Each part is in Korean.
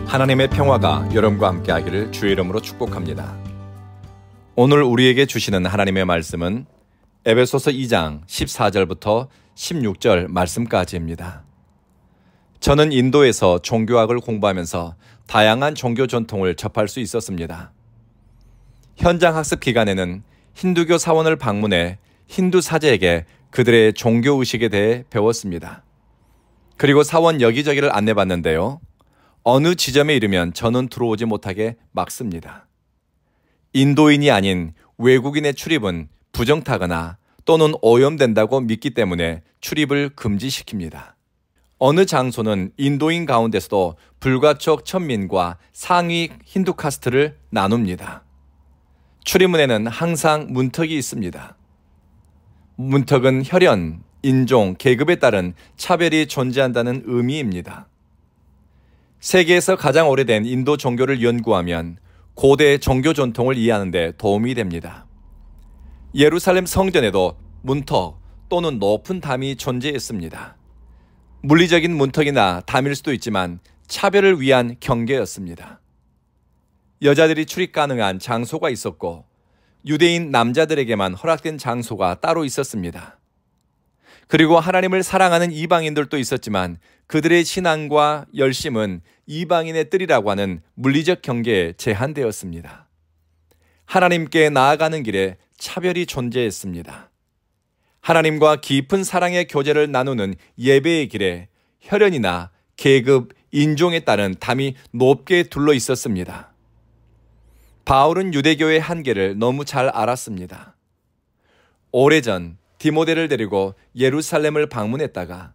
하나님의 평화가 여러분과 함께 하기를 주의 이름으로 축복합니다. 오늘 우리에게 주시는 하나님의 말씀은 에베소서 2장 14절부터 16절 말씀까지입니다. 저는 인도에서 종교학을 공부하면서 다양한 종교 전통을 접할 수 있었습니다. 현장 학습 기간에는 힌두교 사원을 방문해 힌두 사제에게 그들의 종교의식에 대해 배웠습니다. 그리고 사원 여기저기를 안내받는데요. 어느 지점에 이르면 저는 들어오지 못하게 막습니다. 인도인이 아닌 외국인의 출입은 부정타거나 또는 오염된다고 믿기 때문에 출입을 금지시킵니다. 어느 장소는 인도인 가운데서도 불가촉 천민과 상위 힌두 카스트를 나눕니다. 출입문에는 항상 문턱이 있습니다. 문턱은 혈연, 인종, 계급에 따른 차별이 존재한다는 의미입니다. 세계에서 가장 오래된 인도 종교를 연구하면 고대 종교 전통을 이해하는 데 도움이 됩니다. 예루살렘 성전에도 문턱 또는 높은 담이 존재했습니다. 물리적인 문턱이나 담일 수도 있지만 차별을 위한 경계였습니다. 여자들이 출입 가능한 장소가 있었고 유대인 남자들에게만 허락된 장소가 따로 있었습니다. 그리고 하나님을 사랑하는 이방인들도 있었지만 그들의 신앙과 열심은 이방인의 뜰이라고 하는 물리적 경계에 제한되었습니다. 하나님께 나아가는 길에 차별이 존재했습니다. 하나님과 깊은 사랑의 교제를 나누는 예배의 길에 혈연이나 계급, 인종에 따른 담이 높게 둘러 있었습니다. 바울은 유대교의 한계를 너무 잘 알았습니다. 오래전 디모데를 데리고 예루살렘을 방문했다가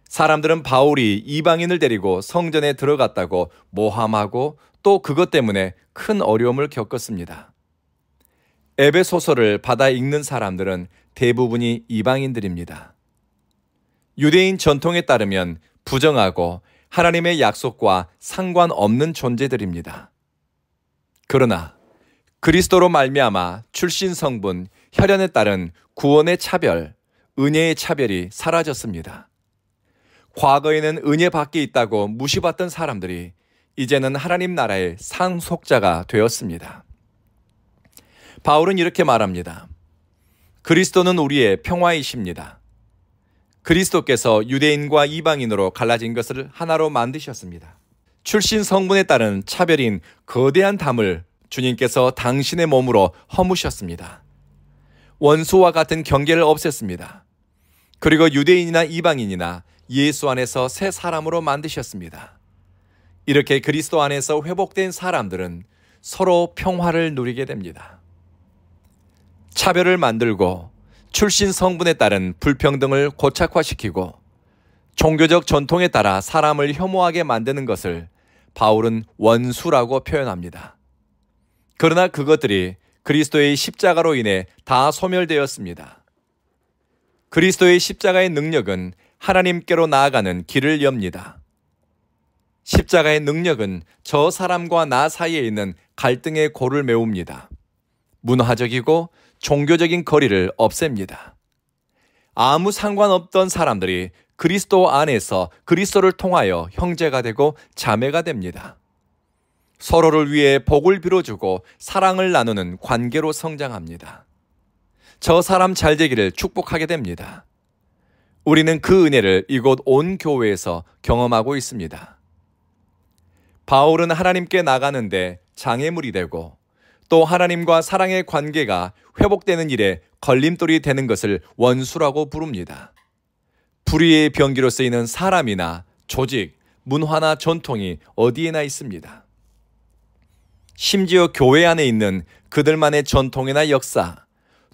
사람들은 바울이 이방인을 데리고 성전에 들어갔다고 모함하고 또 그것 때문에 큰 어려움을 겪었습니다. 에베소서를 받아 읽는 사람들은 대부분이 이방인들입니다. 유대인 전통에 따르면 부정하고 하나님의 약속과 상관없는 존재들입니다. 그러나 그리스도로 말미암아 출신 성분, 혈연에 따른 구원의 차별, 은혜의 차별이 사라졌습니다. 과거에는 은혜 밖에 있다고 무시받던 사람들이 이제는 하나님 나라의 상속자가 되었습니다. 바울은 이렇게 말합니다. 그리스도는 우리의 평화이십니다. 그리스도께서 유대인과 이방인으로 갈라진 것을 하나로 만드셨습니다. 출신 성분에 따른 차별인 거대한 담을 주님께서 당신의 몸으로 허무셨습니다. 원수와 같은 경계를 없앴습니다. 그리고 유대인이나 이방인이나 예수 안에서 새 사람으로 만드셨습니다. 이렇게 그리스도 안에서 회복된 사람들은 서로 평화를 누리게 됩니다. 차별을 만들고 출신 성분에 따른 불평등을 고착화시키고 종교적 전통에 따라 사람을 혐오하게 만드는 것을 바울은 원수라고 표현합니다. 그러나 그것들이 그리스도의 십자가로 인해 다 소멸되었습니다. 그리스도의 십자가의 능력은 하나님께로 나아가는 길을 엽니다. 십자가의 능력은 저 사람과 나 사이에 있는 갈등의 골을 메웁니다. 문화적이고 종교적인 거리를 없앱니다. 아무 상관없던 사람들이 그리스도 안에서 그리스도를 통하여 형제가 되고 자매가 됩니다. 서로를 위해 복을 빌어주고 사랑을 나누는 관계로 성장합니다. 저 사람 잘 되기를 축복하게 됩니다. 우리는 그 은혜를 이곳 온 교회에서 경험하고 있습니다. 바울은 하나님께 나가는데 장애물이 되고 또 하나님과 사랑의 관계가 회복되는 일에 걸림돌이 되는 것을 원수라고 부릅니다. 불의의 병기로 쓰이는 사람이나 조직, 문화나 전통이 어디에나 있습니다. 심지어 교회 안에 있는 그들만의 전통이나 역사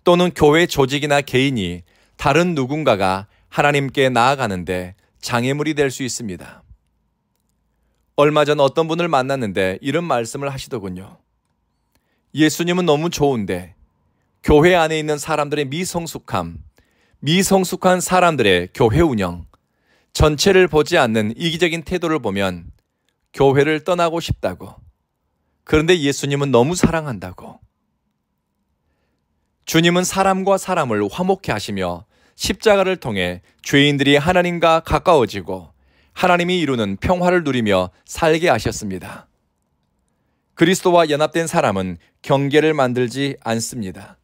또는 교회 조직이나 개인이 다른 누군가가 하나님께 나아가는데 장애물이 될 수 있습니다. 얼마 전 어떤 분을 만났는데 이런 말씀을 하시더군요. 예수님은 너무 좋은데 교회 안에 있는 사람들의 미성숙한 사람들의 교회 운영, 전체를 보지 않는 이기적인 태도를 보면 교회를 떠나고 싶다고. 그런데 예수님은 너무 사랑한다고. 주님은 사람과 사람을 화목케 하시며 십자가를 통해 죄인들이 하나님과 가까워지고 하나님이 이루는 평화를 누리며 살게 하셨습니다. 그리스도와 연합된 사람은 경계를 만들지 않습니다.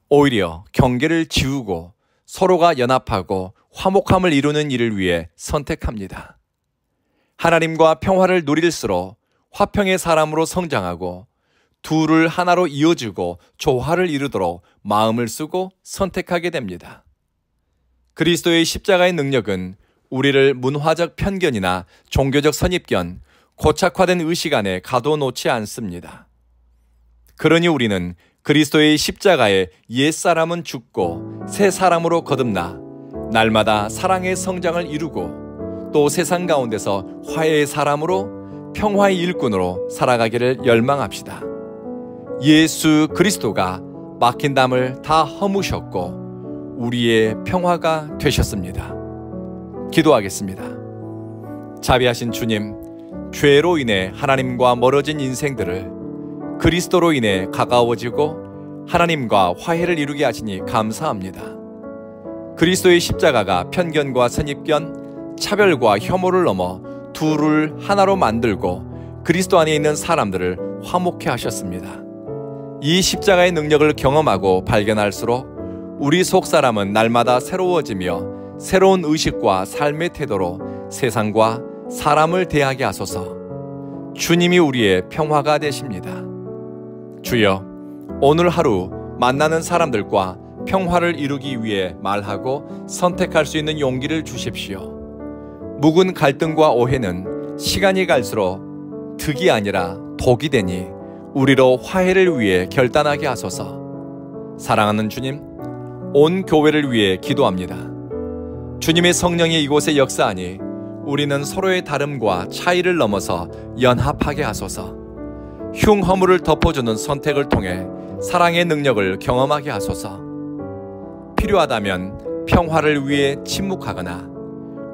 오히려 경계를 지우고 서로가 연합하고 화목함을 이루는 일을 위해 선택합니다. 하나님과 평화를 누릴수록 화평의 사람으로 성장하고 둘을 하나로 이어주고 조화를 이루도록 마음을 쓰고 선택하게 됩니다. 그리스도의 십자가의 능력은 우리를 문화적 편견이나 종교적 선입견, 고착화된 의식 안에 가둬놓지 않습니다. 그러니 우리는 그리스도의 십자가에 옛사람은 죽고 새 사람으로 거듭나 날마다 사랑의 성장을 이루고 또 세상 가운데서 화해의 사람으로 평화의 일꾼으로 살아가기를 열망합시다. 예수 그리스도가 막힌 담을 다 허무셨고 우리의 평화가 되셨습니다. 기도하겠습니다. 자비하신 주님, 죄로 인해 하나님과 멀어진 인생들을 그리스도로 인해 가까워지고 하나님과 화해를 이루게 하시니 감사합니다. 그리스도의 십자가가 편견과 선입견, 차별과 혐오를 넘어 둘을 하나로 만들고 그리스도 안에 있는 사람들을 화목케 하셨습니다. 이 십자가의 능력을 경험하고 발견할수록 우리 속사람은 날마다 새로워지며 새로운 의식과 삶의 태도로 세상과 사람을 대하게 하소서. 주님이 우리의 평화가 되십니다. 주여, 오늘 하루 만나는 사람들과 평화를 이루기 위해 말하고 선택할 수 있는 용기를 주십시오. 묵은 갈등과 오해는 시간이 갈수록 득이 아니라 독이 되니 우리로 화해를 위해 결단하게 하소서. 사랑하는 주님, 온 교회를 위해 기도합니다. 주님의 성령이 이곳에 역사하니 우리는 서로의 다름과 차이를 넘어서 연합하게 하소서. 흉허물을 덮어주는 선택을 통해 사랑의 능력을 경험하게 하소서. 필요하다면 평화를 위해 침묵하거나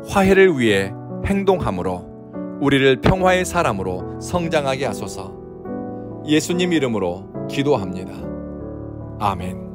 화해를 위해 행동함으로 우리를 평화의 사람으로 성장하게 하소서. 예수님 이름으로 기도합니다. 아멘.